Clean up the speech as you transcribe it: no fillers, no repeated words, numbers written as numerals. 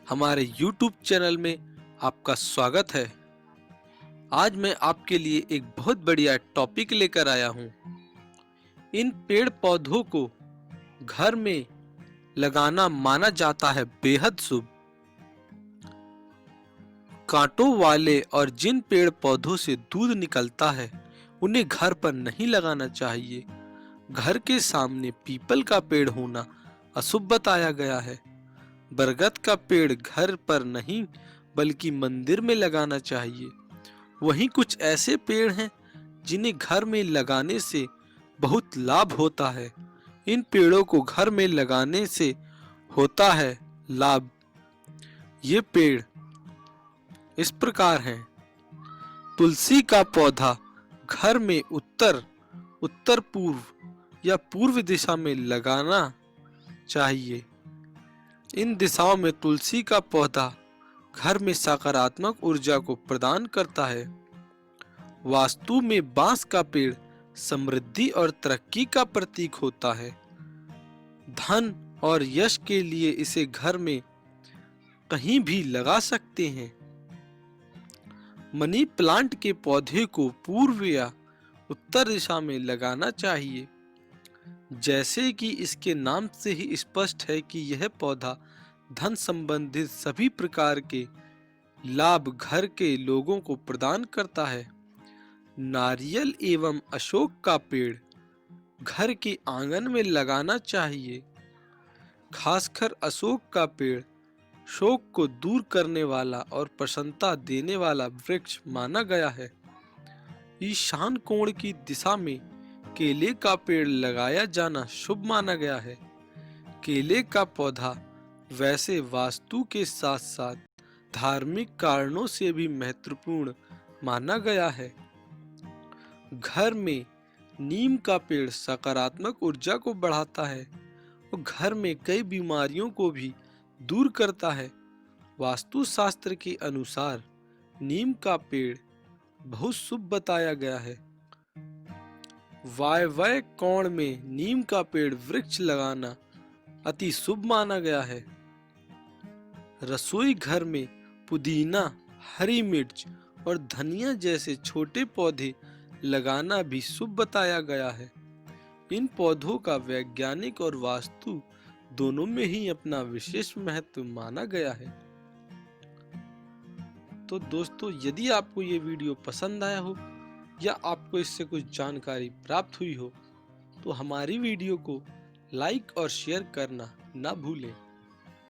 हमारे YouTube channel में आपका स्वागत है। आज मैं आपके लिए एक बहुत बढ़िया टॉपिक लेकर आया हूँ। इन पेड़ पौधों को घर में लगाना माना जाता है बेहद शुभ। कांटों वाले और जिन पेड़ पौधों से दूध निकलता है उन्हें घर पर नहीं लगाना चाहिए। घर के सामने पीपल का पेड़ होना अशुभ बताया गया है। बरगद का पेड़ घर पर नहीं बल्कि मंदिर में लगाना चाहिए। वहीं कुछ ऐसे पेड़ हैं जिन्हें घर में लगाने से बहुत लाभ होता है। इन पेड़ों को घर में लगाने से होता है लाभ। ये पेड़ इस प्रकार हैं। तुलसी का पौधा घर में उत्तर पूर्व या पूर्व दिशा में लगाना चाहिए। इन दिशाओं में तुलसी का पौधा घर में सकारात्मक ऊर्जा को प्रदान करता है। वास्तु में बांस का पेड़ समृद्धि और तरक्की का प्रतीक होता है। धन और यश के लिए इसे घर में कहीं भी लगा सकते हैं। मनी प्लांट के पौधे को पूर्व या उत्तर दिशा में लगाना चाहिए। जैसे कि इसके नाम से ही स्पष्ट है कि यह पौधा धन संबंधित सभी प्रकार के लाभ घर के लोगों को प्रदान करता है। नारियल एवं अशोक का पेड़ घर के आंगन में लगाना चाहिए। खासकर अशोक का पेड़ शोक को दूर करने वाला और प्रसन्नता देने वाला वृक्ष माना गया है। ईशान कोण की दिशा में केले का पेड़ लगाया जाना शुभ माना गया है। केले का पौधा वैसे वास्तु के साथ साथ धार्मिक कारणों से भी महत्वपूर्ण माना गया है। घर में नीम का पेड़ सकारात्मक ऊर्जा को बढ़ाता है और घर में कई बीमारियों को भी दूर करता है। वास्तुशास्त्र के अनुसार नीम का पेड़ बहुत शुभ बताया गया है। वायव्य कोण में नीम का पेड़ वृक्ष लगाना अति शुभ माना गया है। रसोई घर में पुदीना, हरी मिर्च और धनिया जैसे छोटे पौधे लगाना भी शुभ बताया गया है। इन पौधों का वैज्ञानिक और वास्तु दोनों में ही अपना विशेष महत्व माना गया है। तो दोस्तों, यदि आपको ये वीडियो पसंद आया हो या आपको इससे कुछ जानकारी प्राप्त हुई हो तो हमारी वीडियो को लाइक और शेयर करना ना भूलें।